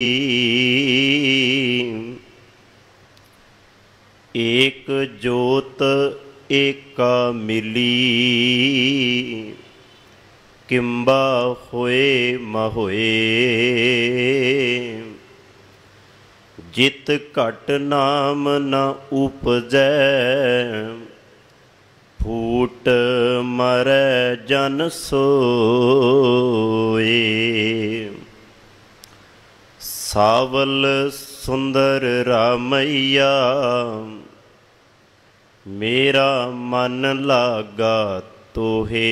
एक जोत एका मिली, किंबा होए महोए। जित घट नाम न उपजै, फूट मरै जन सोए। सावल सुंदर रामैया, मेरा मन लागा तोहे।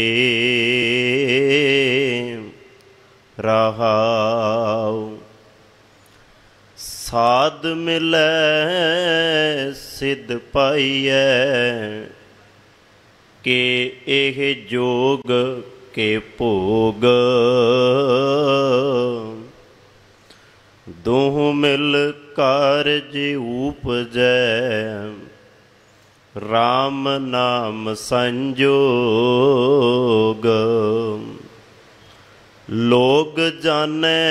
रहाऊ साध मिलै सिद्ध पाइयै, के एह जोग के भोग। दोह मिल कारज उपजै, राम नाम संजोग। लोग जाने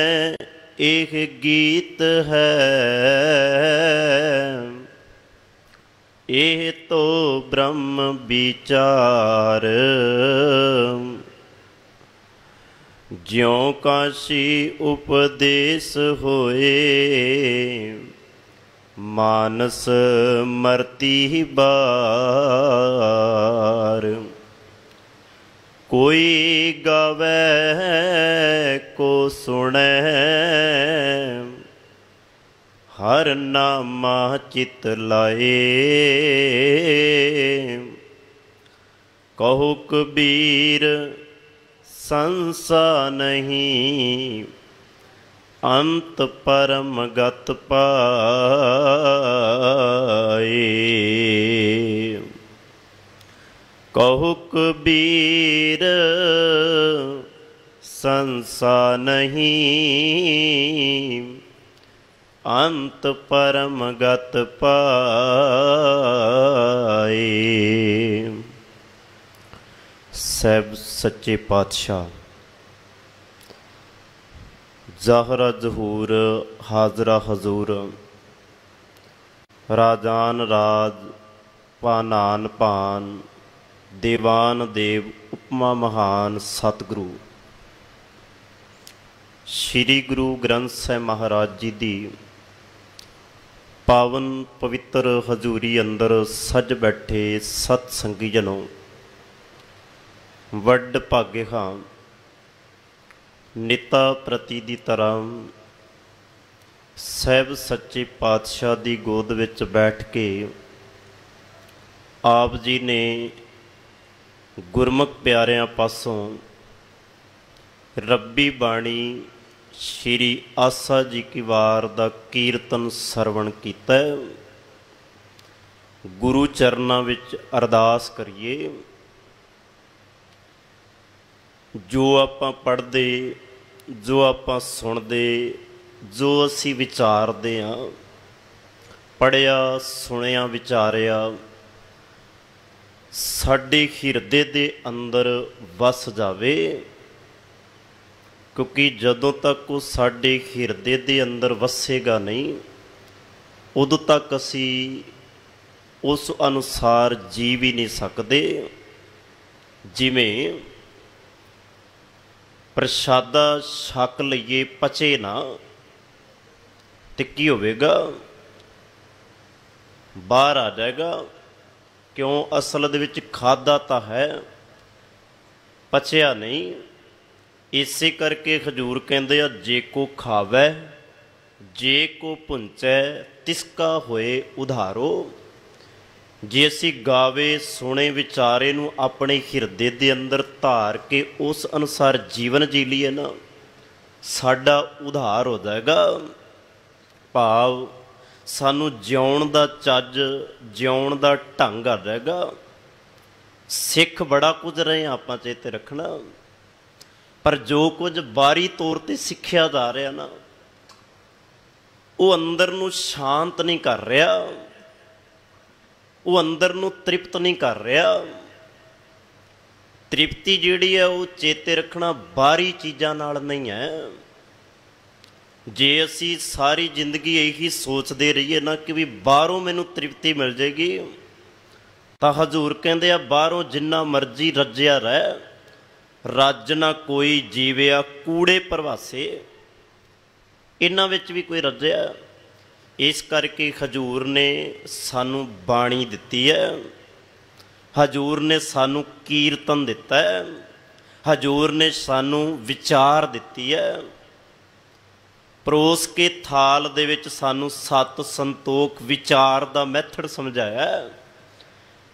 एक गीत है, एह तो ब्रह्म विचार। ज्यों काशी उपदेश होए, मानस मरती बार। कोई गावे को सुने, हर नामा चित लाए। कहो कबीर संसा नहीं, अंत परम गत पाए। कहो कबीर संसा नहीं, अंत परम गत पाए। सैब सच्चे पातशाह ज़ाहरा ज़हूर हाजरा हजूर, राजान राज पानान पान, देवान देव उपमा महान सतगुरु श्री गुरु ग्रंथ साहिब महाराज जी दी पावन पवित्र हजूरी अंदर सज बैठे सतसंगी जनों, वड्ड भागे हां। निता प्रति दी तरह सैब सच्चे पातशाह दी गोद विच बैठ के आप जी ने गुरमुख प्यारियां पासों रब्बी बाणी श्री आसा जी की वार दा कीर्तन सरवण कीता। गुरु चरनां विच अरदास करिए, जो आपां पढ़दे, जो आपां सुणदे, जो असी विचारदे हां, पढ़िया सुनिया विचारिया साडे हिरदे दे अंदर वस जावे। क्योंकि जदों तक वो साडे हिरदे दे अंदर वसेगा नहीं, उदों तक असी उस अनुसार जी भी नहीं सकते। जिमें प्रशादा छक लईए पचे ना तो की होवेगा, बाहर आ जाएगा। क्यों? असल दे विच खादा तो है, पचिया नहीं। इसे करके हजूर कहते हैं, जे को खावै जे को भुंचै तिसका होए उधारो। जे असी गावे सुने विचारे नूं अपने हिरदे दे अंदर धार के उस अनुसार जीवन जी लीए ना, साडा उधार हो जाएगा। भाव सानू जिउण दा चज, जिउण दा ढंग आ जाएगा। सिख बड़ा कुछ रहे आपां चेते रखना, पर जो कुछ बाहरी तौर पर सिक्ख्या जा रहा ना, वो अंदर नूं शांत नहीं कर रहा, वो अंदर नूं तृप्त नहीं कर रहा। तृप्ति जिहड़ी है वो चेते रखना बाहरी चीज़ां नाल नहीं है। जे असी सारी जिंदगी यही सोचते रहिए ना कि भी बाहरों मैनू तृप्ति मिल जाएगी, तो हजूर कहते आ बाहरों जिन्ना मर्जी रज्जिया रह, रज ना कोई जीविया कूड़े प्रवासे। इन्हां विच भी कोई रज्जिया। इस करके हजूर ने सानू बाणी दिती है, हजूर ने सानू कीर्तन दिता है, हजूर ने सानू विचार दिती है। परोस के थाल दे विच सानू सत संतोख विचार दा मैथड समझाया।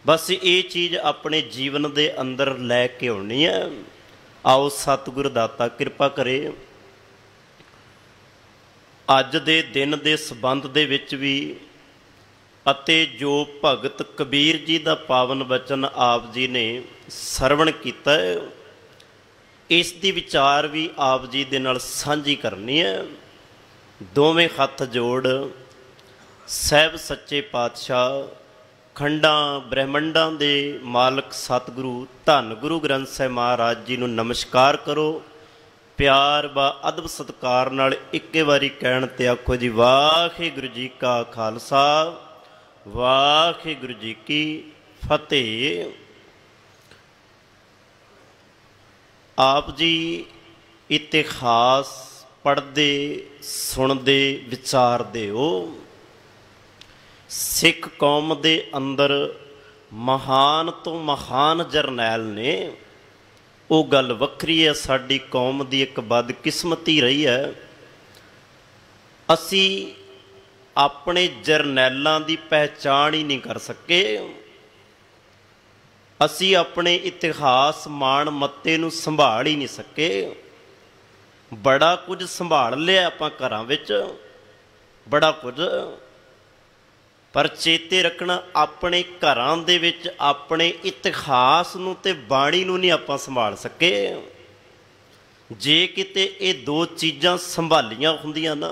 बस ये चीज़ अपने जीवन दे अंदर लैके आउणी है। आओ सतगुर दाता किरपा करे। अज दे दिन दे संबंध दे विच भी अते जो भगत कबीर जी दा पावन वचन आप जी ने सरवण कीता है, इस दी विचार भी आप जी दे नाल सांझी करनी है। दोवें हथ जोड़ सहब सच्चे पातशाह खंडा ब्रह्मंडा दे मालक सतगुरु धन गुरु ग्रंथ साहिब महाराज जी नूं नमस्कार करो। प्यार व अदब सत्कार नाल इक्के वारी कहण ते आखो जी वाहिगुरू जी का खालसा वाहिगुरू जी की फतेह। आप जी इतिहास पढ़ते सुनते विचारते हो। सिख कौम के अंदर महान तो महान जरनैल ने, वो गल वक्री है। साडी कौम की एक बदकिस्मती रही है, असी अपने जरनैलों की पहचान ही नहीं कर सके। असी अपने इतिहास मान मत्ते नूं संभाल ही नहीं सके। बड़ा कुछ संभाल लिया आपां घरां विच, बड़ा कुछ, पर चेते रखना अपने घरां दे विच अपने इतिहास नूं ते बाणी नूं नहीं आपां संभाल सके। जे किते ये दो चीज़ां संभालियां हुंदियां ना,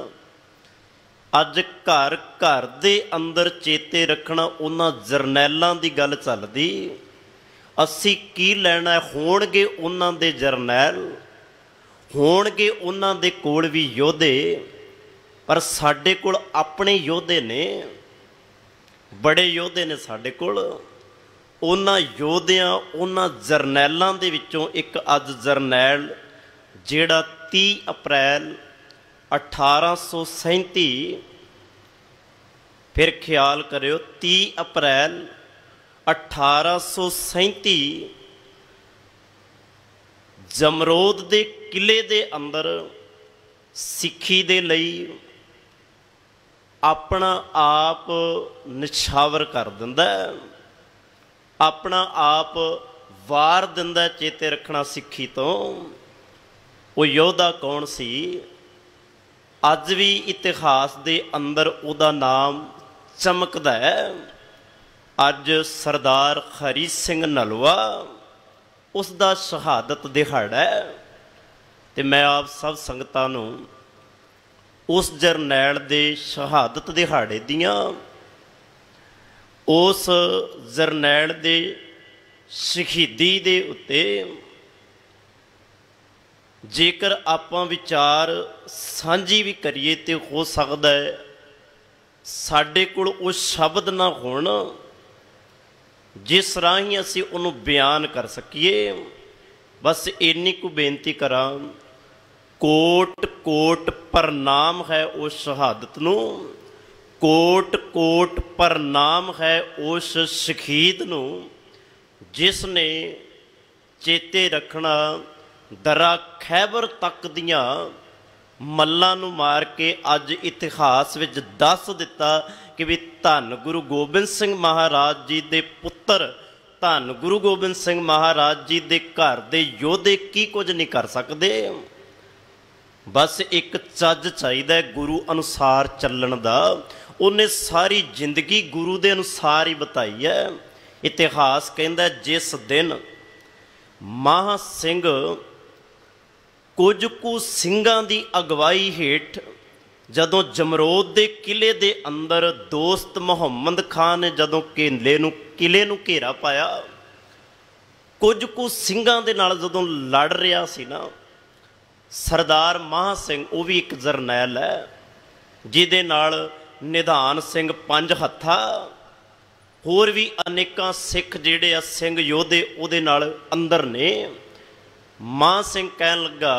अज घर घर दे अंदर चेते रखना उन्हां जरनैलां दी गल चलदी। असी की लैना, होणगे उन्हां दे जरनैल, होणगे उन्हां दे कोल भी योधे, पर साडे कोल अपने योधे ने, बड़े योधे ने साडे कोल। उन्हां योधियां उन्हां जरनैलां दे विचों एक अज जरनैल जिहड़ा 30 अप्रैल 1837, फिर ख्याल करियो 30 अप्रैल 1837 जमरोद दे किले दे अंदर सिੱਖੀ दे लई अपना आप निछावर कर दिंदा, अपना आप वार दिंदा। चेते रखना सिੱਖੀ तो वो योद्धा कौन सी? अज भी इतिहास दे अंदर उहदा नाम चमकदा है। अज सरदार हरी सिंह नलवा उसका शहादत दिहाड़ा है, तो मैं आप सब संगतां नूं उस जरनैल दे शहादत दिहाड़े दियां, उस जरनैल दे शहीदी दे उत्ते जेकर आपां विचार सांझी भी करिए तो हो सकता है साडे कोल वो शब्द ना होण जिस राही असी उन्हों बयान कर सकीए। बस इन्नी को बेनती करा, कोट कोट प्रणाम है उस शहादत नूं, कोट कोट प्रणाम है उस शहीद नूं जिसने चेते रखना दरा खैबर तक दियां मल्लां नूं मार के अज इतिहास विच दस दिता कि भी धन गुरु गोबिंद सिंह महाराज जी दे पुत्र, धन गुरु गोबिंद सिंह महाराज जी दे घर दे योधे की कुछ नहीं कर सकते। बस एक चज चाहिए गुरु अनुसार चलण दा। उन्हें सारी जिंदगी गुरु दे अनुसार ही बताई है। इतिहास कहता जिस दिन महा सिंह कुछ कु सिंघां दी अगवाई हेठ जदों जमरोद दे किले दे अंदर दोस्त मुहम्मद खान ने जदों किले नूं घेरा पाया, कुछ कु सिंघां दे नाल जदों लड़ रहा सी ना, सरदार महा सिंह वो भी एक जरनैल है, जिहदे नाल निधान सिंह पंज हत्था, होर भी अनेकां सिख जिहड़े आ सिंह योधे उहदे नाल अंदर ने। महा सिंह कहन लगा,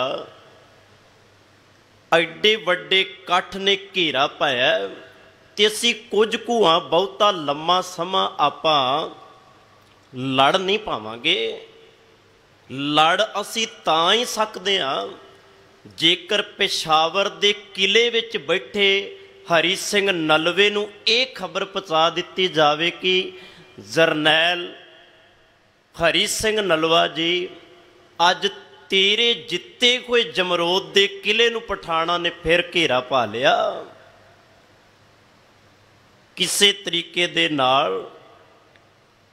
एडे वड्डे कठ ने घेरा पाया ते असीं कुछ कुँ बहुता लम्मा समा आपां लड़ नहीं पावांगे। लड़ असीं तां ही सकदे हां जेकर पेशावर दे किले विच बैठे हरी सिंह नलवे नूं ये खबर पहुँचा दित्ती जावे कि जरनैल हरी सिंह नलवा जी अज तेरे जिते हुए जमरोद दे किले नूं पठाणा ने फिर घेरा पा लिया। किसी तरीके दे नाल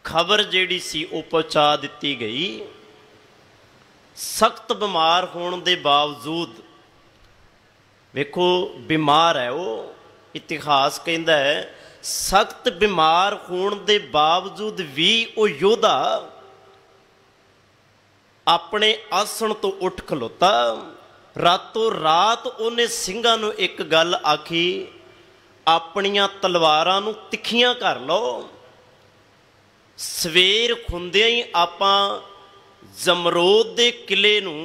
खबर जिहड़ी सी वो पहुँचा दित्ती गई। सख्त बीमार होने के बावजूद, वेखो बीमार है वो, इतिहास कहता है सख्त बीमार होने के बावजूद भी वो योधा अपने आसन तो उठ खलोता। रातों रात उन्हें सिंघां नूं एक गल आखी, अपनियां तलवारां नूं तिखियां कर लो, सवेर खुंदियां ही आपां जमरोद दे किले नूं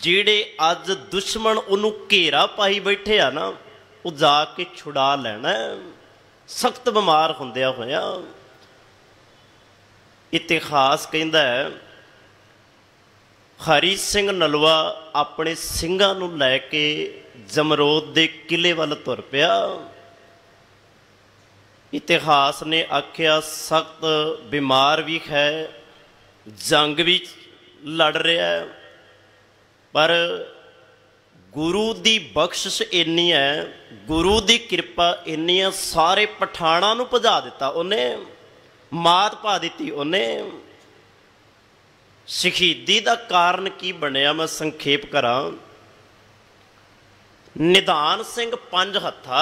जिहड़े अज दुश्मन उन्हों घेरा पाई बैठे आ ना, वो जाके छुड़ा लैना। सख्त बीमार हुंदिया होया इतिहास कहता है हरी सिंह नलवा अपने सिंघां नूं लैके जमरोद दे किले वल तुर पिया। इतिहास ने आख्या सख्त बीमार भी है, जंग भी लड़ रहा है, पर गुरु की बख्शिश इन्नी है, गुरु की कृपा इन्नी है, सारे पठाणा नूं भजा दिता उन्हें, मात पा दी उन्हें। शहीदी का कारण की बनया मैं संखेप करा। निधान सिंह पंज हत्था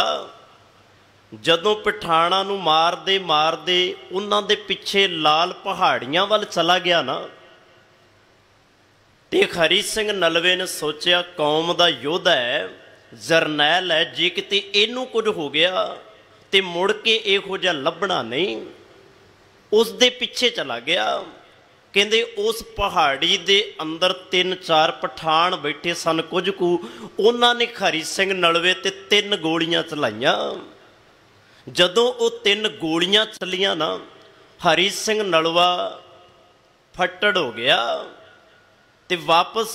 जदों पठाणा नूं मारदे मारदे उन्हां दे पिछे लाल पहाड़ियां वल चला गया ना, ते हरी सिंह नलवे ने सोचा कौम दा योधा है, जरनैल है, जे किते इनू कुछ हो गया तो मुड़ के इहो जिहा लभना नहीं। उस दे पिछे चला गया। कहते उस पहाड़ी दे अंदर 3-4 पठान बैठे सन, कुछ कु उन्होंने हरी सिंह नलवे ते 3 गोलियां चलाइया। जदों वो 3 गोलियां चलियां ना, हरी सिंह नलवा फट्टड़ हो गया ते वापस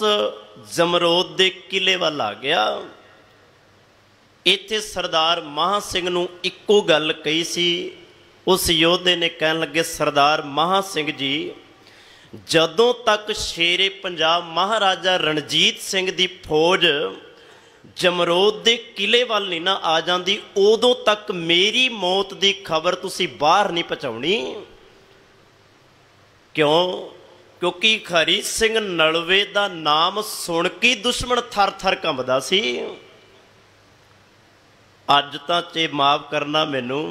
जमरोद दे किले वाल आ गया। इत्थे सरदार महा सिंह नूं इक्को गल कही सी। उस योधे ने कहन लगे, सरदार महा सिंह जी, जदों तक शेरे पंजाब महाराजा रणजीत सिंह दी फौज जमरोद दे किले वाल नहीं ना आ जाती, उदों तक मेरी मौत की खबर तुसी बाहर नहीं पहुँचाउणी। क्यों? क्योंकि हरी सिंह नलवे का नाम सुन के दुश्मन थर थर कंबदा सी। अज तां चे माफ करना मैनू,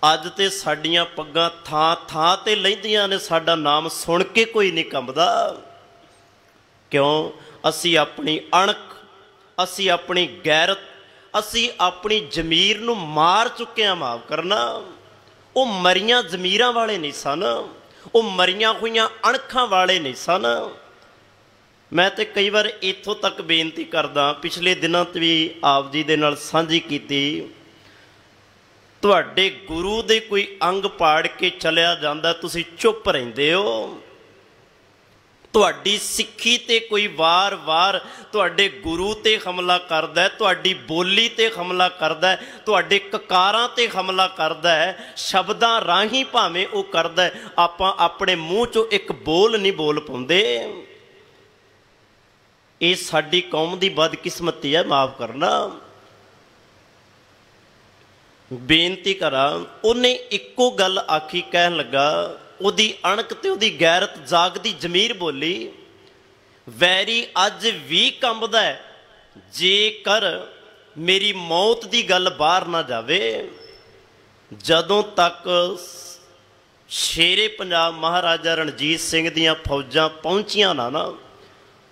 अज तो साडियां पग्गां थां थां ते लहिंदियां ने, साडा नाम सुन के कोई नहीं कंबदा। क्यों? असी अपनी अणख, असी अपनी गैरत, असी अपनी जमीर नूं मार चुके हैं। माफ करना, वो मरियां जमीरां वाले नहीं सन, वो मरियां हुईयां अणखां वाले नहीं सन। मैं तो कई बार इत्थों तक बेनती करदा, पिछले दिनों भी आप जी दे नाल साझी कीती, तुहाडे गुरु दे कोई अंग पाड़ के चलिया जांदा, तुसी चुप रहिंदे हो। तुहाडी सिੱਖੀ ते कोई वार वार तुहाडे गुरु ते हमला करदा है, तुहाडी बोली ते हमला करदा है, तुहाडे ककारां ते हमला करदा है, शब्दां राही भावें वो करदा है, आपां अपने मूँह चों एक बोल नहीं बोल पाउंदे। ये साडी कौम दी बदकिस्मती है। माफ करना, बेनती करा। उन्हें इक्को गल आखी, कहन लगा, उहदी अणक ते उहदी गैरत जागदी जमीर बोली, वैरी अज भी कंबदा है, जेकर मेरी मौत की गल बाहर ना जावे। जदों तक शेरे पंजाब महाराजा रणजीत सिंह दियां फौजां पहुंचियां ना,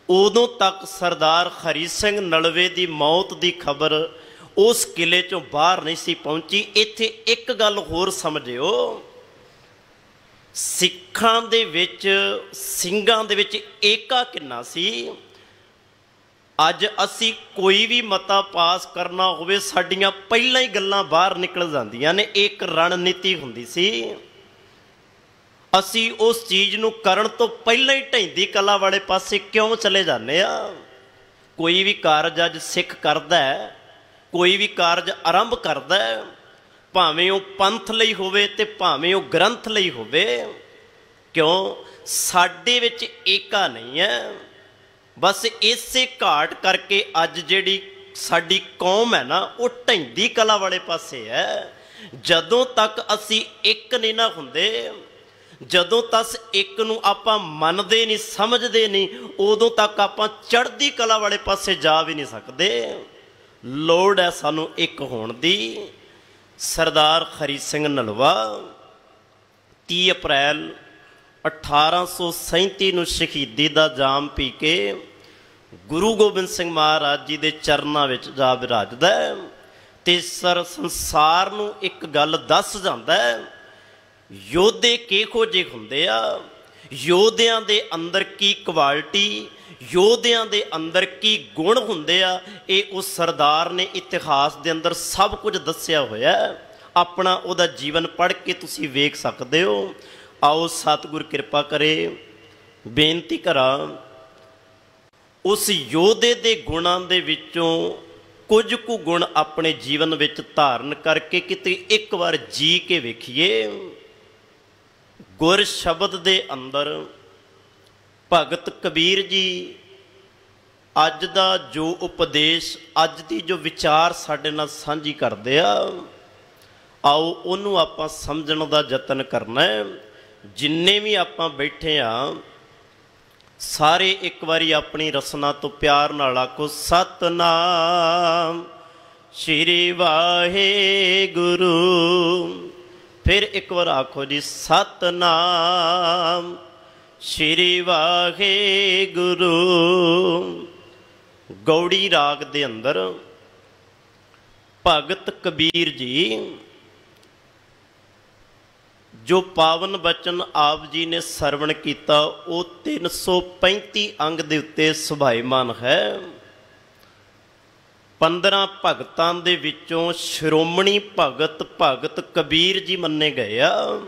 ਉਦੋਂ ਤੱਕ ਸਰਦਾਰ ਹਰੀ ਸਿੰਘ ਨਲਵੇ ਦੀ ਮੌਤ ਦੀ ਖਬਰ ਉਸ ਕਿਲੇ ਚੋਂ ਬਾਹਰ ਨਹੀਂ ਸੀ ਪਹੁੰਚੀ। ਇੱਥੇ ਇੱਕ ਗੱਲ ਹੋਰ ਸਮਝਿਓ, ਸਿੱਖਾਂ ਦੇ ਵਿੱਚ, ਸਿੰਘਾਂ ਦੇ ਵਿੱਚ ਏਕਾ ਕਿੰਨਾ ਸੀ। ਅੱਜ ਅਸੀਂ ਕੋਈ ਵੀ ਮਤਾ ਪਾਸ ਕਰਨਾ ਹੋਵੇ, ਸਾਡੀਆਂ ਪਹਿਲਾਂ ਹੀ ਗੱਲਾਂ ਬਾਹਰ ਨਿਕਲ ਜਾਂਦੀਆਂ ਨੇ। ਇੱਕ ਰਣਨੀਤੀ ਹੁੰਦੀ ਸੀ, ਅਸੀਂ ਉਸ ਚੀਜ਼ ਨੂੰ ਕਰਨ ਤੋਂ ਪਹਿਲਾਂ ਹੀ ਢਹਿੰਦੀ ਕਲਾ ਵਾਲੇ ਪਾਸੇ ਕਿਉਂ ਚਲੇ ਜਾਂਦੇ ਆ। ਕੋਈ ਵੀ ਕਾਰਜ ਅੱਜ ਸਿੱਖ ਕਰਦਾ ਹੈ, ਕੋਈ ਵੀ ਕਾਰਜ ਆਰੰਭ ਕਰਦਾ ਹੈ, ਭਾਵੇਂ ਉਹ ਪੰਥ ਲਈ ਹੋਵੇ ਤੇ ਭਾਵੇਂ ਉਹ ਗ੍ਰੰਥ ਲਈ ਹੋਵੇ, ਕਿਉਂ ਸਾਡੇ ਵਿੱਚ ਏਕਾ ਨਹੀਂ ਹੈ। ਬਸ ਇਸੇ ਘਾਟ ਕਰਕੇ ਅੱਜ ਜਿਹੜੀ ਸਾਡੀ ਕੌਮ ਹੈ ਨਾ, ਉਹ ਢਹਿੰਦੀ ਕਲਾ ਵਾਲੇ ਪਾਸੇ ਹੈ। ਜਦੋਂ ਤੱਕ ਅਸੀਂ ਇੱਕ ਨਹੀਂ ਨਾ ਹੁੰਦੇ, ਜਦੋਂ ਤੱਕ ਇੱਕ ਨੂੰ ਆਪਾਂ ਮੰਨਦੇ ਨਹੀਂ, ਸਮਝਦੇ ਨਹੀਂ, ਉਦੋਂ ਤੱਕ ਆਪਾਂ ਚੜ੍ਹਦੀ ਕਲਾ ਵਾਲੇ ਪਾਸੇ ਜਾ ਵੀ ਨਹੀਂ ਸਕਦੇ। ਲੋੜ ਹੈ ਸਾਨੂੰ ਇੱਕ ਹੋਣ ਦੀ। ਸਰਦਾਰ ਹਰੀ ਸਿੰਘ ਨਲਵਾ 30 ਅਪ੍ਰੈਲ 1837 ਨੂੰ ਸ਼ਹੀਦੀ ਦਾ ਜਾਮ ਪੀ ਕੇ ਗੁਰੂ ਗੋਬਿੰਦ ਸਿੰਘ ਮਹਾਰਾਜ ਜੀ ਦੇ ਚਰਨਾਂ ਵਿੱਚ ਜਾ ਵਿਰਾਜਦਾ ਹੈ ਤੇ ਸੰਸਾਰ ਨੂੰ ਇੱਕ ਗੱਲ ਦੱਸ ਜਾਂਦਾ ਹੈ, ਯੋਧੇ ਕਿਹੋ ਜਿਹੇ ਹੁੰਦੇ ਆ, ਯੋਧਿਆਂ ਦੇ ਅੰਦਰ ਕੀ ਕੁਆਲਿਟੀ, ਯੋਧਿਆਂ ਦੇ ਅੰਦਰ ਕੀ ਗੁਣ ਹੁੰਦੇ ਆ। ਇਹ ਉਸ ਸਰਦਾਰ ਨੇ ਇਤਿਹਾਸ ਦੇ ਅੰਦਰ ਸਭ ਕੁਝ ਦੱਸਿਆ ਹੋਇਆ। ਆਪਣਾ ਉਹਦਾ ਜੀਵਨ ਪੜ੍ਹ ਕੇ ਤੁਸੀਂ ਵੇਖ ਸਕਦੇ ਹੋ। ਆਓ ਸਤਿਗੁਰ ਕਿਰਪਾ ਕਰੇ, ਬੇਨਤੀ ਕਰਾਂ, ਉਸ ਯੋਧੇ ਦੇ ਗੁਣਾਂ ਦੇ ਵਿੱਚੋਂ ਕੁਝ ਕੁ ਗੁਣ ਆਪਣੇ ਜੀਵਨ ਵਿੱਚ ਧਾਰਨ ਕਰਕੇ ਕਿਤੇ ਇੱਕ ਵਾਰ ਜੀ ਕੇ ਵੇਖੀਏ। ਗੁਰ ਸ਼ਬਦ ਦੇ ਅੰਦਰ ਭਗਤ ਕਬੀਰ ਜੀ ਅੱਜ ਦਾ ਜੋ ਉਪਦੇਸ਼, ਅੱਜ ਦੀ ਜੋ ਵਿਚਾਰ ਸਾਡੇ ਨਾਲ ਸਾਂਝੀ ਕਰਦੇ ਆ, ਆਓ ਉਹਨੂੰ ਆਪਾਂ ਸਮਝਣ ਦਾ ਯਤਨ ਕਰਨਾ ਹੈ। ਜਿੰਨੇ ਵੀ ਆਪਾਂ ਬੈਠੇ ਆ, ਸਾਰੇ ਇੱਕ ਵਾਰੀ ਆਪਣੀ ਰਸਨਾ ਤੋਂ ਪਿਆਰ ਨਾਲ ਆਖੋ, ਸਤਨਾਮ ਸ਼੍ਰੀ ਵਾਹਿਗੁਰੂ। ਫਿਰ ਇੱਕ ਵਾਰ ਆਖੋ ਜੀ, ਸਤਨਾਮ ਸ਼੍ਰੀ ਵਾਹਿਗੁਰੂ। ਗੌੜੀ ਰਾਗ ਦੇ ਅੰਦਰ ਭਗਤ ਕਬੀਰ ਜੀ ਜੋ ਪਾਵਨ ਬਚਨ ਆਪ ਜੀ ਨੇ ਸਰਵਣ ਕੀਤਾ, ਉਹ 335 ਅੰਗ ਦੇ ਉੱਤੇ ਸੁਭਾਈਮਾਨ ਹੈ। 15 ਭਗਤਾਂ ਦੇ ਵਿੱਚੋਂ ਸ਼੍ਰੋਮਣੀ ਭਗਤ ਭਗਤ ਕਬੀਰ ਜੀ ਮੰਨੇ ਗਏ ਆ।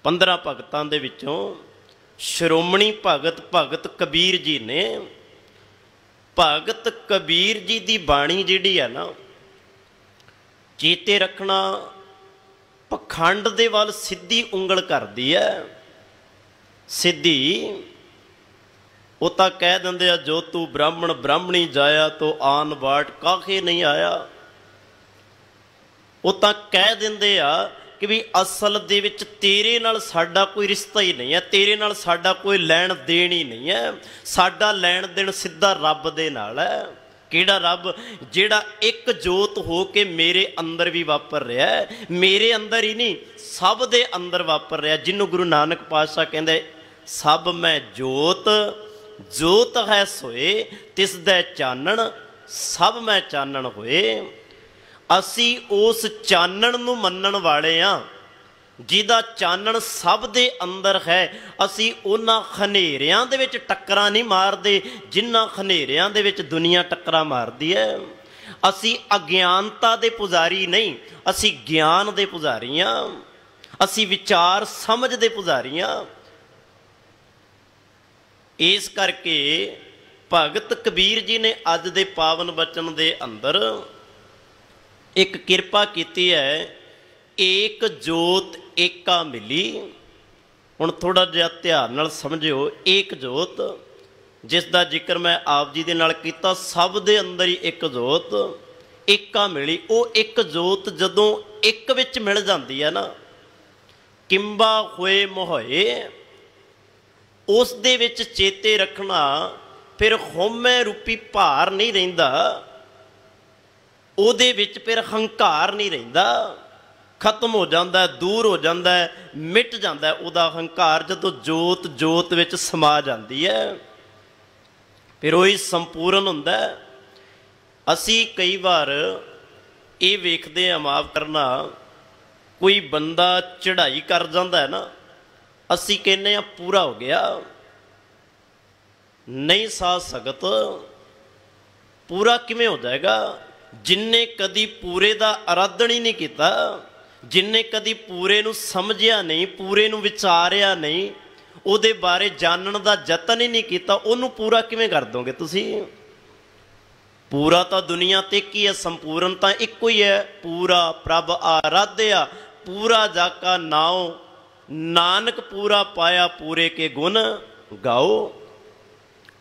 15 ਭਗਤਾਂ ਦੇ ਵਿੱਚੋਂ ਸ਼੍ਰੋਮਣੀ ਭਗਤ ਭਗਤ ਕਬੀਰ ਜੀ ਨੇ। ਭਗਤ ਕਬੀਰ ਜੀ ਦੀ ਬਾਣੀ ਜਿਹੜੀ ਹੈ ਨਾ, ਚੇਤੇ ਰੱਖਣਾ, ਪਖੰਡ ਦੇ ਵੱਲ ਸਿੱਧੀ ਉਂਗਲ ਕਰਦੀ ਹੈ। ਸਿੱਧੀ ਉਹ ਤਾਂ ਕਹਿ ਦਿੰਦੇ ਆ, ਜੋ ਤੂੰ ਬ੍ਰਾਹਮਣ ਬ੍ਰਾਹਮਣੀ ਜਾਇਆ ਤੋ ਆਨ ਬਾਟ ਕਾਹੇ ਨਹੀਂ ਆਇਆ। ਉਹ ਤਾਂ ਕਹਿ ਦਿੰਦੇ ਆ ਕਿ ਵੀ ਅਸਲ ਦੇ ਵਿੱਚ ਤੇਰੇ ਨਾਲ ਸਾਡਾ ਕੋਈ ਰਿਸ਼ਤਾ ਹੀ ਨਹੀਂ ਹੈ, ਤੇਰੇ ਨਾਲ ਸਾਡਾ ਕੋਈ ਲੈਣ ਦੇਣ ਹੀ ਨਹੀਂ ਹੈ। ਸਾਡਾ ਲੈਣ ਦੇਣ ਸਿੱਧਾ ਰੱਬ ਦੇ ਨਾਲ ਹੈ। ਕਿਹੜਾ ਰੱਬ? ਜਿਹੜਾ ਇੱਕ ਜੋਤ ਹੋ ਕੇ ਮੇਰੇ ਅੰਦਰ ਵੀ ਵਾਪਰ ਰਿਹਾ ਹੈ। ਮੇਰੇ ਅੰਦਰ ਹੀ ਨਹੀਂ, ਸਭ ਦੇ ਅੰਦਰ ਵਾਪਰ ਰਿਹਾ, ਜਿਹਨੂੰ ਗੁਰੂ ਨਾਨਕ ਪਾਤਸ਼ਾਹ ਕਹਿੰਦੇ, ਸਭ ਮੈਂ ਜੋਤ, ਜੋਤ ਹੈ ਸੋਏ, ਤਿਸ ਦਾ ਚਾਨਣ ਸਭ ਮੈਂ ਚਾਨਣ ਹੋਏ। ਅਸੀਂ ਉਸ ਚਾਨਣ ਨੂੰ ਮੰਨਣ ਵਾਲੇ ਹਾਂ, ਜਿਹਦਾ ਚਾਨਣ ਸਭ ਦੇ ਅੰਦਰ ਹੈ। ਅਸੀਂ ਉਹਨਾਂ ਹਨੇਰਿਆਂ ਦੇ ਵਿੱਚ ਟੱਕਰਾਂ ਨਹੀਂ ਮਾਰਦੇ, ਜਿਨ੍ਹਾਂ ਹਨੇਰਿਆਂ ਦੇ ਵਿੱਚ ਦੁਨੀਆ ਟੱਕਰਾਂ ਮਾਰਦੀ ਹੈ। ਅਸੀਂ ਅਗਿਆਨਤਾ ਦੇ ਪੁਜਾਰੀ ਨਹੀਂ, ਅਸੀਂ ਗਿਆਨ ਦੇ ਪੁਜਾਰੀ ਹਾਂ। ਅਸੀਂ ਵਿਚਾਰ ਸਮਝ ਦੇ ਪੁਜਾਰੀ ਹਾਂ। ਇਸ ਕਰਕੇ ਭਗਤ ਕਬੀਰ ਜੀ ਨੇ ਅੱਜ ਦੇ ਪਾਵਨ ਬਚਨ ਦੇ ਅੰਦਰ ਇੱਕ ਕਿਰਪਾ ਕੀਤੀ ਹੈ, ਏਕ ਜੋਤ ਏਕਾ ਮਿਲੀ। ਹੁਣ ਥੋੜਾ ਜਿਹਾ ਧਿਆਨ ਨਾਲ ਸਮਝਿਓ। ਏਕ ਜੋਤ ਜਿਸ ਦਾ ਜ਼ਿਕਰ ਮੈਂ ਆਪ ਜੀ ਦੇ ਨਾਲ ਕੀਤਾ, ਸਭ ਦੇ ਅੰਦਰ ਹੀ ਇੱਕ ਜੋਤ ਏਕਾ ਮਿਲੀ। ਉਹ ਇੱਕ ਜੋਤ ਜਦੋਂ ਇੱਕ ਵਿੱਚ ਮਿਲ ਜਾਂਦੀ ਹੈ ਨਾ, ਕਿੰਬਾ ਹੋਏ ਮੋਹਏ, ਉਸ ਦੇ ਵਿੱਚ ਚੇਤੇ ਰੱਖਣਾ, ਫਿਰ ਹਉਮੈ ਰੂਪੀ ਭਾਰ ਨਹੀਂ ਰਹਿੰਦਾ, ਉਹਦੇ ਵਿੱਚ ਫਿਰ ਹੰਕਾਰ ਨਹੀਂ ਰਹਿੰਦਾ, ਖਤਮ ਹੋ ਜਾਂਦਾ, ਦੂਰ ਹੋ ਜਾਂਦਾ, ਮਿਟ ਜਾਂਦਾ ਉਹਦਾ ਹੰਕਾਰ, ਜਦੋਂ ਜੋਤ ਜੋਤ ਵਿੱਚ ਸਮਾ ਜਾਂਦੀ ਹੈ। फिर वही संपूर्ण हुंदा। असी कई बार ये वेखते हैं, माफ करना, कोई बंदा चढ़ाई कर जाता है ना, असी कहने पूरा हो गया। नहीं साध सकत, पूरा किमें हो जाएगा? जिन्ने कदी पूरे का आराधन ही नहीं किया, जिन्ने कदी पूरे नूं समझिया नहीं, पूरे नूं विचारिया नहीं, उहदे बारे जानन का यतन ही नहीं किया, उहनूं पूरा किवें कर दोगे तुसी? पूरा तो दुनिया ते की है, संपूर्ण तो इको ही है। पूरा प्रभ आराध्या, पूरा जाका नाओ, नानक पूरा पाया, पूरे के गुण गाओ।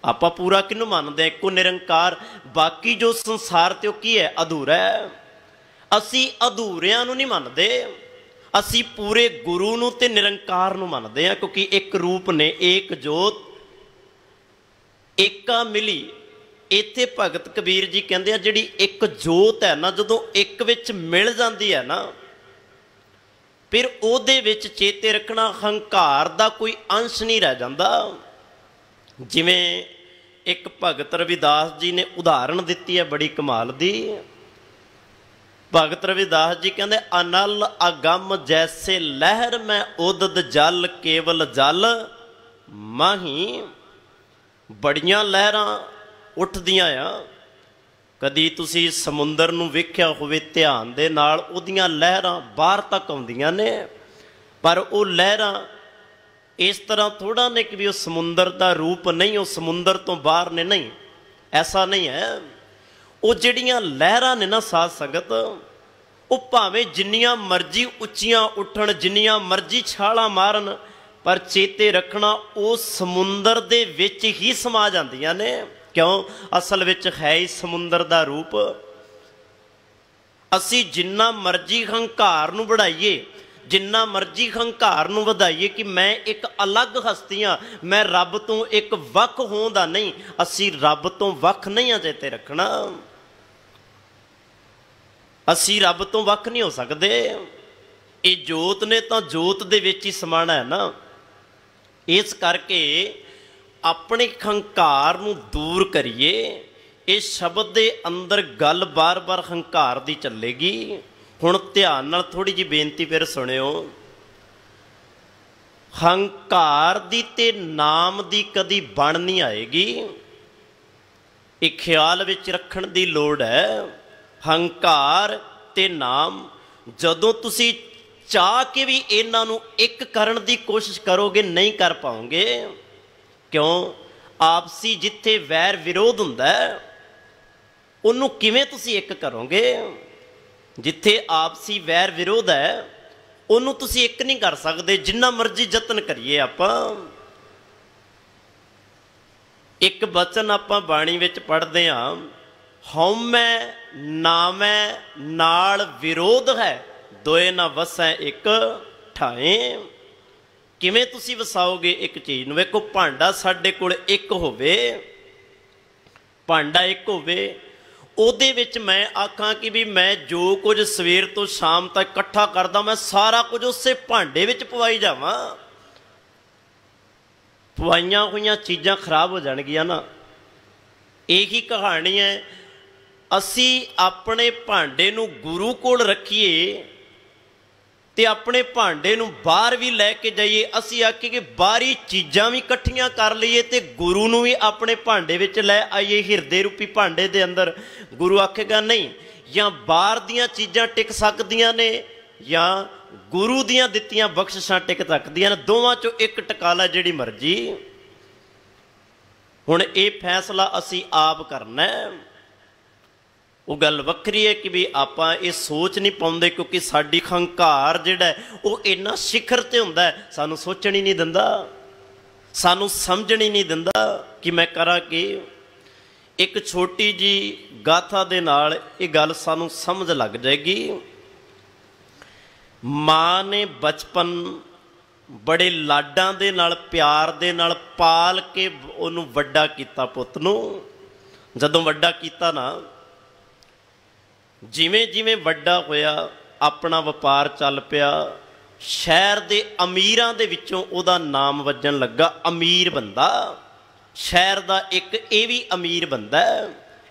आपां पूरा किनू मानते हैं? इको निरंकार। बाकी जो संसार ते की है, अधूरा है। असी अधूरियां नूं नहीं मानते, असी पूरे गुरु नूं ते निरंकार नूं मानते हैं, क्योंकि एक रूप ने, एक जोत, एका मिली। इत्थे भगत कबीर जी कहते हैं, जिहड़ी एक जोत है ना, जदों एक विच मिल जाती है ना, फिर उहदे विच चेते रखना हंकार दा कोई अंश नहीं रह जाता। जिवें एक भगत रविदास जी ने उदाहरण दिती है बड़ी कमाल दी। भगत रविदास जी कहते, अनल अगम जैसे लहर में उदद जल, केवल जल माही। बड़ियां लहरां उठदियां आ। कदी तुसी समुंदर नूं वेख्या होवे ध्यान दे नाल, उहदियां लहरां बाहर तक आउंदियां ने, पर वो लहरां इस तरह थोड़ा ने कि भी वो समुंदर का रूप नहीं, वो समुंदर तो बाहर ने, नहीं, ऐसा नहीं है। वो जिहड़ियां लहरां ने ना साध संगत, वो भावें जिन्नियां मर्जी उच्चियां उठण, जिन्नियां मर्जी छालां मारन, पर चेते रखना वो समुंदर दे विच ही समा जांदियां ने। क्यों? असल विच है ही समुंदर का रूप। असी जिन्ना मर्जी हंकार नूं बढ़ाइए, जिन्ना मर्जी हंकार नूं वधाइए कि मैं एक अलग हस्ती हाँ, मैं रब तो एक वख होंदा नहीं, असी रब तो वख नहीं चेते रखना। असी रब तो वख नहीं हो सकते। ये जोत ने तो जोत दे विच ही समाना है ना। इस करके अपने हंकार नूं दूर करिए। इस शब्द के अंदर गल बार बार हंकार दी चलेगी। हुण ध्यान नाल थोड़ी जी बेनती फिर सुनियो। हंकार दी ते नाम दी कदी बण नहीं आएगी। एक ख्याल विच रखण दी लोड़ है। हंकार ते नाम जदों तुसी चाह के भी इन्हां नूं एक करन दी कोशिश करोगे, नहीं कर पाओगे। क्यों? आपसी जिथे वैर विरोध हुंदा है, उन्हों किवें तुसी एक करोगे? जिथे आपसी वैर विरोध है, उन्हों तुसी एक नहीं कर सकते, जिन्ना मर्जी यतन करिए। आपां एक बचन आपां बाणी विच पढ़दे हां, हौमै नामै नाल विरोध है, दोए ना वसै एक ठाए। किवें तुसी वसाओगे एक चीज़ नूं? वेखो, भांडा साडे कोल एक होवे, भांडा एक होवे, ਉਹਦੇ ਵਿੱਚ मैं आखां कि भी मैं जो कुछ सवेर तो शाम तक इकट्ठा करदा, मैं सारा कुछ उसे भांडे विच पवाई जावां, पवाइयां हुई चीज़ां खराब हो जाणगियां ना। यही कहानी है। असी अपने भांडे नूं गुरु कोल रखीए ते अपने भांडे नूं बाहर भी लैके जाइए। असी आखिए कि बाहरी चीज़ां भी इकट्ठियां कर लईए ते गुरु नूं भी अपने भांडे विच लै आइए, हिरदे रूपी भांडे दे अंदर। गुरु आखेगा नहीं, या बाहर दियां चीज़ां टिक सकदियां ने, या गुरु दियां दित्तियां बख्शिशां टिक सकदियां ने। दोवां चों एक टका लै, जिहड़ी मर्जी। हुण ये फैसला असी आप करना है। वो गल वक्री है कि भी आपां ये सोच नहीं पाउंदे, क्योंकि साडी हंकार जिहड़ा है वो इन्ना शिखर ते हुंदा है, सानू सोचण ही नहीं दिंदा, सानू समझण ही नहीं दिंदा कि मैं करा कि। एक छोटी जी गाथा दे नाल ये गल सानू समझ लग जाएगी। माँ ने बचपन बड़े लाडां दे नाल, प्यार दे नाल पाल के उहनूं वड्डा कीता। पुੱਤ नूं जदों वड्डा कीता ना, जिमें जिमें वड्डा होया, अपना वपार चल पिया। शहर के अमीरां दे विचों उहदा नाम वजन लगा, अमीर बंदा। शहर का एक ये भी अमीर बंदा है,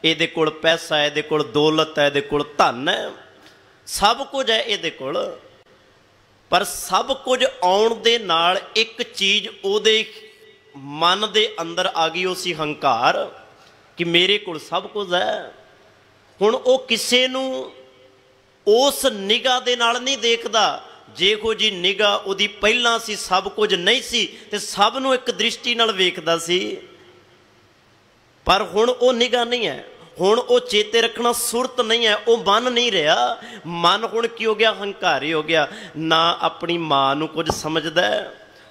ये कोल पैसा है, ये कोल दौलत है, ये कोल धन है, सब कुछ है ये कोल, पर सब कुछ आउण दे नाल एक चीज़ उहदे मन दे अंदर आ गई, वो सी हंकार कि मेरे कोल सब कुछ है। हुण वो किसी नूं उस निगाह दे नाल नहीं देखदा, जेहो जी निगाह उहदी पहलां सी सब कुछ नहीं सी ते सब नूं एक दृष्टि नाल वेखदा सी, पर हुण वो निगाह नहीं है, हुण वो चेते रखना सुरत नहीं है, वो मन नहीं रहा। मन हुण की हो गया, हंकारी हो गया, ना अपनी मां नूं कुछ समझदा है।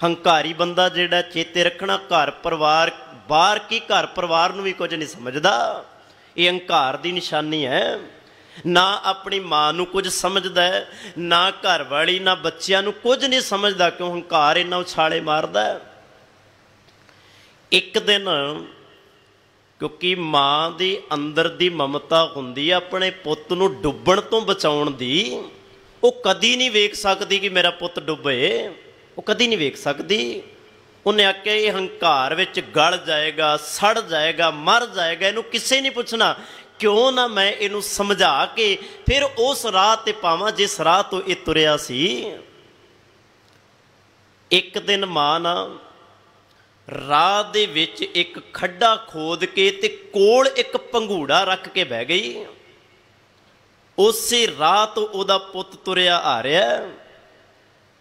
हंकारी बंदा जिहड़ा चेते रखना घर परिवार बाहर की घर परिवार नूं भी कुछ नहीं समझदा, ये हंकार दी निशानी है। ना अपनी मां नूं कुछ समझदा है, ना घर वाली ना बच्चियां नूं कुछ नहीं समझदा, क्यों हंकार इन्ना उछाले मारदा है। एक दिन क्योंकि मां दे अंदर दी ममता हुंदी है अपने पुੱਤ नूं डुੱਬਣ तो बचाउण दी, वो कदी नहीं वेख सकदी कि मेरा पुੱਤ डुੱਬे, वो कदी नहीं वेख सकदी। उन्हें आख्या ये हंकार विच गल जाएगा, सड़ जाएगा, मर जाएगा, इनू किसे नहीं पूछना, क्यों ना मैं इनू समझा के फिर उस राह ते पावां जिस राह तो ये तुरिया सी। एक दिन मां ना राह दे विच एक खड्डा खोद के ते कोल एक पंघूड़ा रख के बह गई। उसे राह तो उहदा पुੱਤ तुरिया आ रहा,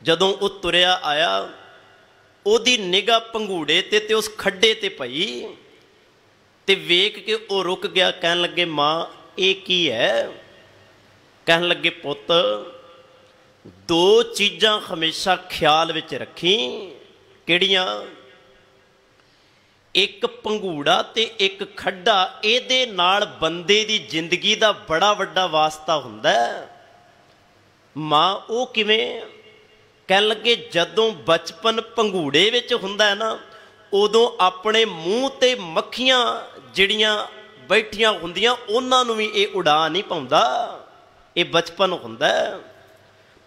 जदों वो तुरिया आया उहदी निगाह पंघूड़े ते उस खड्डे ते पई ते वेख के वो रुक गया। कहन लगे मां ये की है? कहन लगे पुੱਤ दो चीज़ां हमेशा ख्याल विच रखी, किहड़ियां? एक पंघूड़ा ते एक खड्डा, इहदे नाल बंदे दी जिंदगी दा बड़ा वड्डा वास्ता हुंदा है। मां वो किवें? कहन लगे जदों बचपन पंघूड़े विच हुंदा है ना, उदों अपने मूँह ते मक्खियां जिहड़ियां बैठियां हुंदियां उन्हां नूं भी ये उड़ा नहीं पाउंदा, ये बचपन हुंदा है।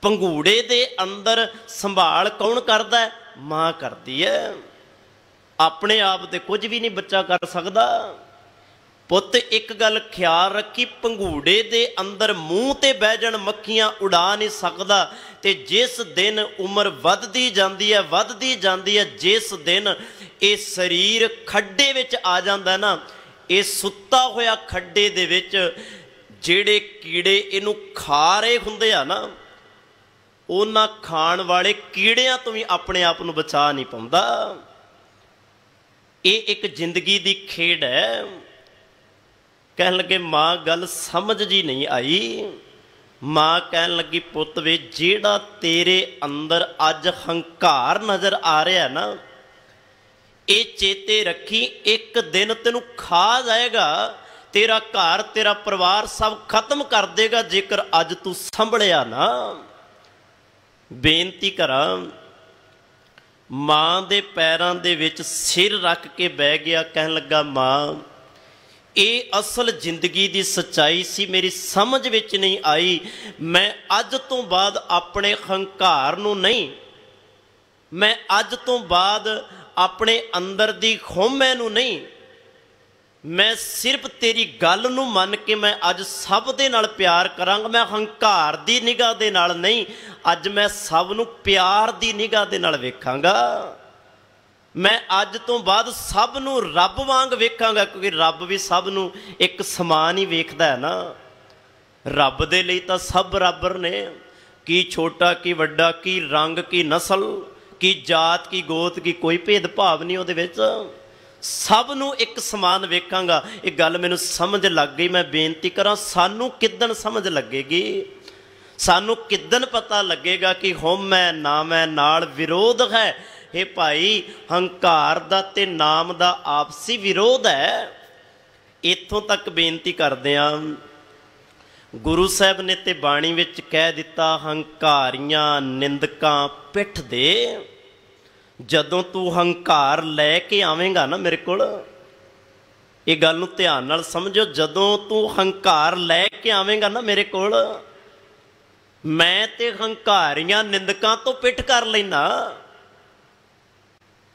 पंघूड़े दे अंदर संभाल कौन करदा है? मां करदी है। अपने आप ते कुछ भी नहीं बच्चा कर सकदा। पुੱਤ एक गल ख्याल रखी, पंघूड़े दे अंदर मूँह ते बह जाण मक्खियां उड़ा नहीं सकदा, ते जिस दिन उम्र वधदी जांदी है वधदी जांदी है, जिस दिन ये शरीर खड्डे विच आ जांदा ना, ये सुत्ता होया खड्डे दे विच जिहड़े कीड़े इनू खा रहे हुंदे आ ना, उन्हां खाण वाले कीड़ियां तो भी अपने आप नूं बचा नहीं पाउंदा। ये एक जिंदगी दी खेड है। कहन लगे मां गल समझ जी नहीं आई। मां कहन लगी पुੱਤ वे जेड़ा तेरे अंदर अज हंकार नज़र आ रहा है ना, ये चेते रखी एक दिन तेनू खा जाएगा, तेरा घर तेरा परिवार सब खत्म कर देगा जेकर अज तू संभलिया ना। बेनती करा, मां दे पैरां दे विच सिर रख के बह गया। कहन लगा मां ये असल जिंदगी दी सच्चाई सी, मेरी समझ विच नहीं आई। मैं अज तो बाद अपने हंकार नूं नहीं, मैं अज तो बाद अपने अंदर दी खौमे नूं नहीं, मैं सिर्फ तेरी गल नूं मन के मैं अज सब दे नाल प्यार करांगा। मैं हंकार दी निगाह दे नाल नहीं, अज मैं सब नूं प्यार दी निगाह दे नाल वेखांगा। मैं अज तो बाद सब नूं रब वांग वेखांगा, क्योंकि रब भी सब नूं एक समान ही वेखदा है ना। रब दे लई तां सब बराबर ने, की छोटा की वड्डा, की रंग की नस्ल, की जात की गोत की कोई भेदभाव नहीं उहदे विच, सब नूं एक समान वेखांगा। ये गल मैनूं समझ लग गई। मैं बेनती करां सानूं किदन समझ लगेगी, सानूं किदन पता लगेगा कि होम है नाम है नाल विरोध है। हे भाई हंकार दा ते नाम दा आपसी विरोध है। इत्थों तक बेनती करदे आं, गुरु साहब ने ते बाणी विच कह दिता, हंकारियां निंदकां पिठ दे। जदों तू हंकार लैके आवेंगा ना मेरे कोल, ये गल नूं ध्यान नाल समझो, जदों तू हंकार लैके आवेंगा ना मेरे कोल, मैं ते हंकारियां निंदकां तो पिठ कर लैना,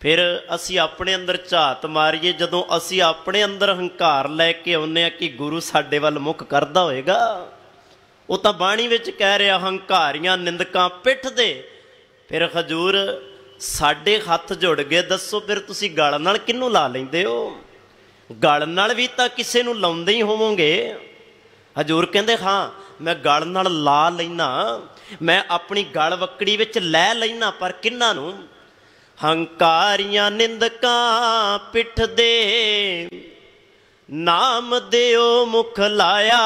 फिर असी अपने अंदर झात मारीए, जदों असी अपने अंदर हंकार लैके आउंदे आ कि गुरु साडे वल मुख करदा होएगा, वो तो बाणी विच कह रहा हंकारियां निंदकां पिठ दे। फिर हजूर साडे हथ जुड़ गए, दसो फिर तुसी गल नाल किहनूं ला लैंदे हो? गल नाल भी तां किसे नूं लाउंदे ही होवोंगे। हजूर कहंदे हाँ मैं गल नाल ला लैना, मैं अपनी गल वकड़ी विच लै लैना, पर किन्हां नूं? हंकारियां निंदकां पिठ दे, नाम देओ मुख लाया।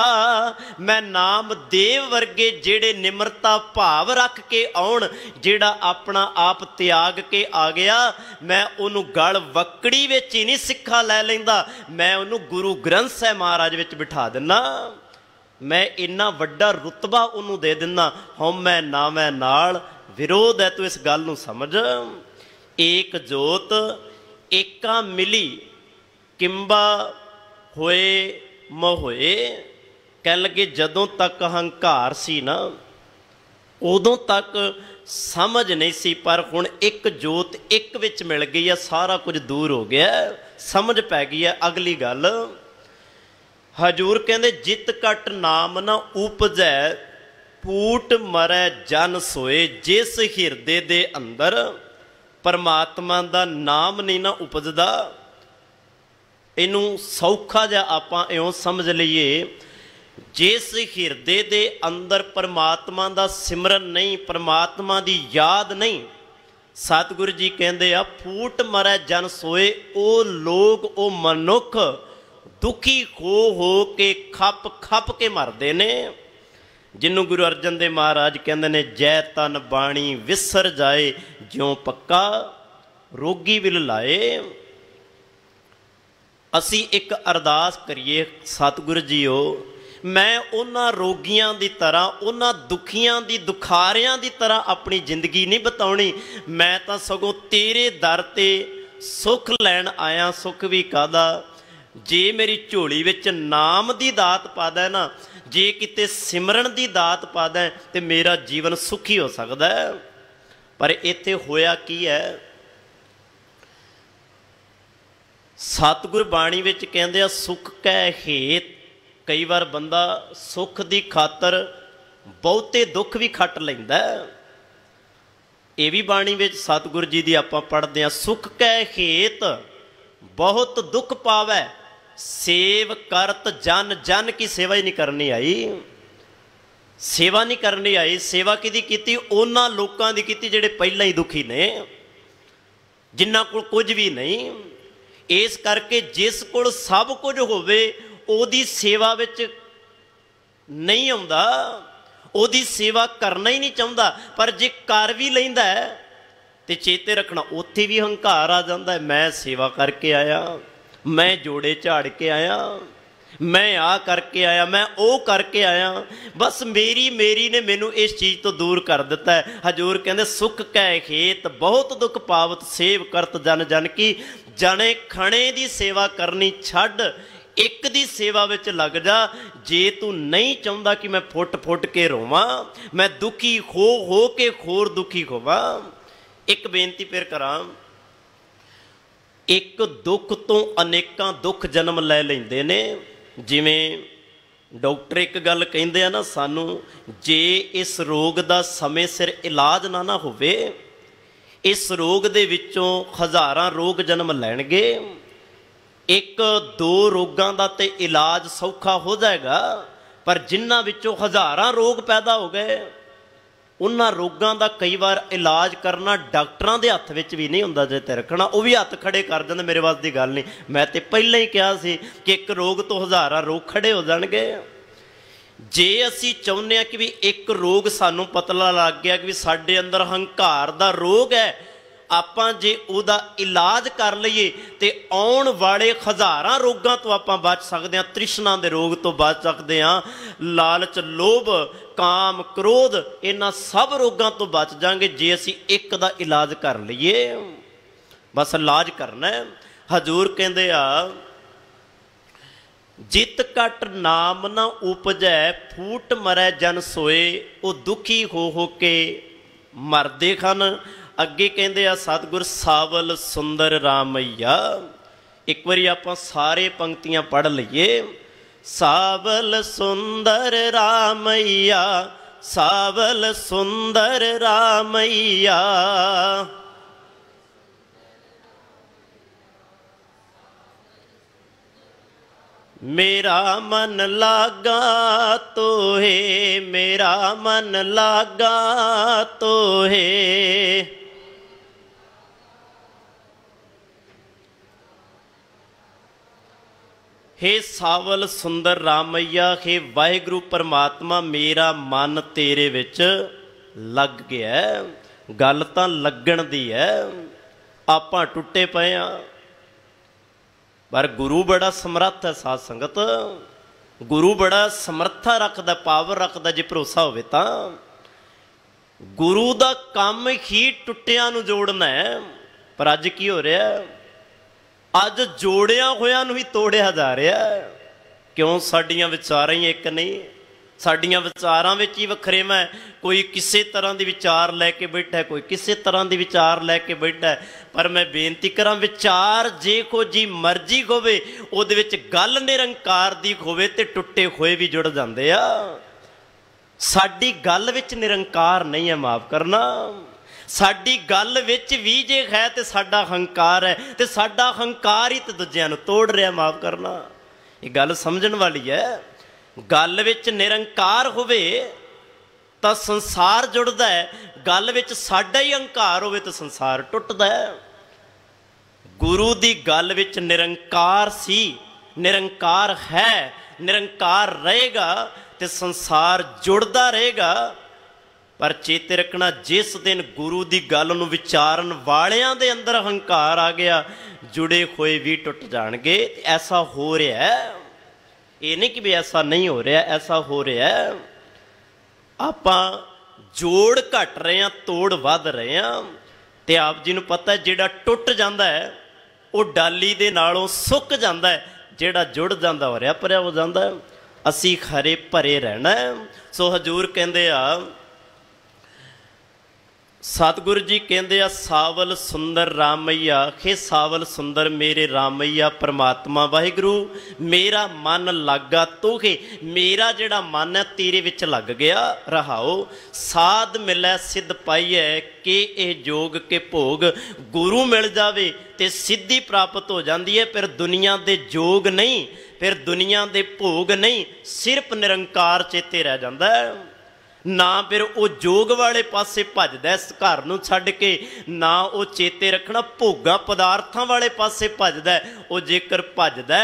मैं नाम देव वर्गे जेड़े निमरता भाव रख के आउण, जेड़ा अपना आप त्याग के आ गया, मैं उन्हों गल वकड़ी विच ही नहीं सिक्खा लै लैंदा, मैं उन्हों गुरु ग्रंथ साहिब महाराज विच बिठा दिना। मैं इन्ना वड्डा रुतबा उन्हों दे दिना। हौमै नावै नाल विरोध है, तो इस गल नूं समझ। एक जोत एका मिली, किंबा होए मोए। कह लगे जदों तक हंकार सी ना, उदों तक समझ नहीं सी, पर हुण एक जोत एक विच मिल गई है, सारा कुछ दूर हो गया, समझ पै गई है। अगली गल हजूर कहंदे जित कट नाम ना उपजै, फूट मरै जन सोए। जिस हिरदे दे अंदर परमात्मा दा नाम नहीं ना उपजदा, इनू सौखा जा आपां इउं समझ लईए, जिस हिरदे दे अंदर परमात्मा दा सिमरन नहीं, परमात्मा दी याद नहीं, सतगुरु जी कहंदे आ फूट मरै जन सोए। ओ लोग, ओ मनुख दुखी हो के खप खप के मरदे ने, जिन्हों गुरु अर्जन देव महाराज कहंदे ने जै तन बाणी विसर जाए, ज्यों पक्का रोगी विल लाए। असी एक अरदास करिए सतगुरु जीओ, मैं उन्हां रोगियां दी तरह, उन्हां दुखियां दी, दुखारियां दी तरह अपनी जिंदगी नहीं बताउणी। मैं तां सगों तेरे दर ते सुख लैण आया। सुख भी कादा? जे मेरी झोली विच नाम दी दात पा दै ना, जे किते सिमरन दी दात पा दै, ते मेरा जीवन सुखी हो सकदा है। पर इत्थे होया की है? सतगुर बाणी विच कहंदे आ सुख कै हेत। कई बार बंदा सुख दी खातर बहुते दुख भी खट लैंदा। ये भी बाणी विच सतगुर जी दी आपां पढ़दे आ, सुख कै हेत बहुत दुख पावै, सेव करत जन। जन की सेवा ही नहीं करनी आई, सेवा नहीं करनी आई। सेवा किहदी कीती? उन्हां लोकां दी कीती जिहड़े पहिलां ही दुखी ने, जिन्हां कोल कुछ भी नहीं। इस करके जिस कोल सब कुछ होवे ओदी सेवा विच नहीं आउंदा, ओदी सेवा करना ही नहीं चाहुंदा। पर जे कर भी लैंदा है ते चेते रखना उत्थे भी हंकार आ जांदा है। मैं सेवा करके आया, मैं जोड़े झाड़ के आया, मैं आ करके आया, मैं ओ करके आया, बस मेरी मेरी ने मैनू इस चीज़ तो दूर कर दिता है। हजूर कहते सुख कै खेत बहुत दुख पावत, सेव करत जन जन की। जने खणे दी सेवा करनी छड्ड, एक दी सेवा विच लग जा। जे तू नहीं चाहुंदा कि मैं फुट फुट के रोवां, मैं दुखी हो के खोर दुखी होवां। एक बेनती फिर करां, एक दुख तो अनेकां दुख जन्म लै लैंदे ने। जिवें डॉक्टर एक गल कहिंदे आ ना सानू, जे इस रोग दा समय सिर इलाज ना होवे, इस रोग दे विचों हज़ारां रोग जन्म लैणगे। एक दो रोगां दा ते इलाज सौखा हो जाएगा, पर जिन्हां विचों हज़ारां रोग पैदा हो गए, उन्हां रोगां दा कई बार इलाज करना डॉक्टरां दे हत्थ विच भी नहीं हुंदा। जे ते रखना वो भी हत्थ खड़े कर दिंदे, मेरे वास दी गल नहीं। मैं ते पहलां ही कहा सी कि एक रोग तो हज़ारां रोग खड़े हो जाणगे। जे असी चाहुंदे आ कि भी एक रोग सानू पतला लग गया कि भी साडे अंदर हंकार दा रोग है, आपां जे उहदा इलाज कर लईए ते आउण वाले हज़ारां रोगां तो आपां बच सकदे हां। तृष्णा दे रोग तो बच सकदे हां, लालच, लोभ, काम, क्रोध, इन्हां सब रोगां तो बच जांगे जे असी एक दा इलाज कर लईए। बस इलाज करना है। हजूर कहंदे आ जित कट नाम ना उपजै, फूट मरै जन सोए। वो दुखी हो के मरदे खन, ਅੱਗੇ ਕਹਿੰਦੇ ਆ ਸਤਿਗੁਰ ਸਾਵਲ ਸੁੰਦਰ ਰਾਮਈਆ। ਇੱਕ ਵਾਰੀ ਆਪਾਂ ਸਾਰੇ ਪੰਕਤੀਆਂ ਪੜ੍ਹ ਲਈਏ। ਸਾਵਲ ਸੁੰਦਰ ਰਾਮਈਆ, ਸਾਵਲ ਸੁੰਦਰ ਰਾਮਈਆ। मेरा मन लागा तोहे, मेरा मन लागा तोहे। हे सावल सुंदर रामैया, हे वाहिगुरु परमात्मा, मेरा मन तेरे विच लग गया है। गल तां लगण दी है, आपां टुटे पए आ, पर गुरु बड़ा समर्थ है। साध संगत गुरु बड़ा समर्था रखता, पावर रखता। जे भरोसा होवे तां गुरु दा काम ही टुटियां नूं जोड़ना है। पर अज की हो रहा है? अज जोड़िया होया नूं ही तोड़िया जा रहा है। क्यों? साडियां विचारां ही एक नहीं, साडियां विचारां विच ही वखरेवा है। कोई किसी तरह की विचार लैके बैठा है, कोई किसी तरह की विचार लैके बैठा है। पर मैं बेनती करा, विचार जे को जी मर्जी होवे उहदे विच गल निरंकार दी होवे ते टुटे होए भी जुड़ जांदे आ। साडी गल विच निरंकार नहीं है, माफ करना। साडी गल विच भी जे है ते साडा हंकार है, ते साडा हंकार ही ते दूजिआं नूं तोड़ रिहा। माफ करना, ये गल समझण वाली है। गल विच निरंकार होवे तां संसार जुड़दा है, गल विच साडा ही हंकार होवे तां संसार टुटदा है। गुरु दी गल विच निरंकार सी, निरंकार है, निरंकार रहेगा ते संसार जुड़दा रहेगा। पर चेते रखना, जिस दिन गुरु दी गल नूं विचारन वालियां दे अंदर हंकार आ गया, जुड़े हुए भी टुट जाणगे। ऐसा हो रहा है, ये नहीं कि भी ऐसा नहीं हो रहा, ऐसा हो रहा है। आपां जोड़ घट रहे हैं, तोड़ वध रहे हैं। ते आप जी नूं पता है, जिहड़ा टुट जांदा है वो डाली दे नालों सुक जांदा है, जिहड़ा जुड़ जांदा हो रहा भरिया हो जांदा है। असीं खरे भरे रहना है। सो हजूर कहंदे आ, सतगुरु जी कहते आ, सावल सुंदर रामैया, हे सावल सुंदर मेरे रामैया परमात्मा वाहिगुरु, मेरा मन लागा तोहे। मेरा जिहड़ा मन है तेरे विच लग गया। रहाओ साध मिलै सिद्ध पाईए, के ये जोग के भोग। गुरु मिल जावे ते सिद्धि प्राप्त हो जाती है। फिर दुनिया दे जोग नहीं, फिर दुनिया दे भोग नहीं, सिर्फ निरंकार चेते रह जाता है। ना फिर वो जोग वाले पासे भजदा इस घर नूं छड्ड के, ना वो चेते रखना भोगा पदार्थां वाले पासे भजदा। वो जेकर भजदा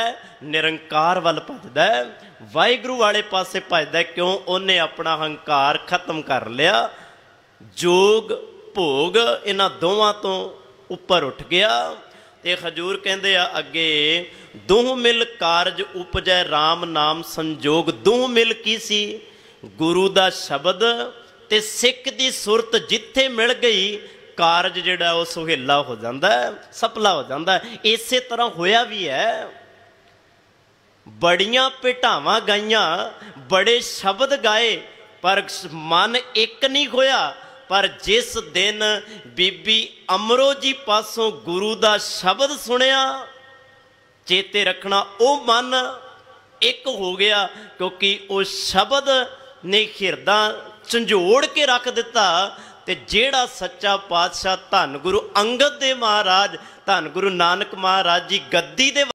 निरंकार वाल भजदा, वाहिगुरू वाले पासे भजदा। क्यों? उन्हें अपना हंकार खत्म कर लिया। जोग भोग इन्हां दोवां तो उपर उठ गया। ते हजूर कहंदे आ अगे, दूह मिल कारज उपजै राम नाम संजोग। दूह मिल की सी? गुरु दा शब्द ते सिख दी सुरत जिथे मिल गई, कारज जिहड़ा वो सुहेला हो जाता है, सफला हो जाता है। इसे तरह होया भी है। बड़ियां भेटावां गाइयां, बड़े शब्द गाए, पर मन एक नहीं होया। पर जिस दिन बीबी अमरो जी पासों गुरु दा शब्द सुनिया, चेते रखना वो मन एक हो गया। क्योंकि वो शब्द ने हिरदा झंझोड़ के रख दिता। ते जेड़ा सच्चा पातशाह धन गुरु अंगद देव महाराज, धन गुरु नानक महाराज जी गद्दी दे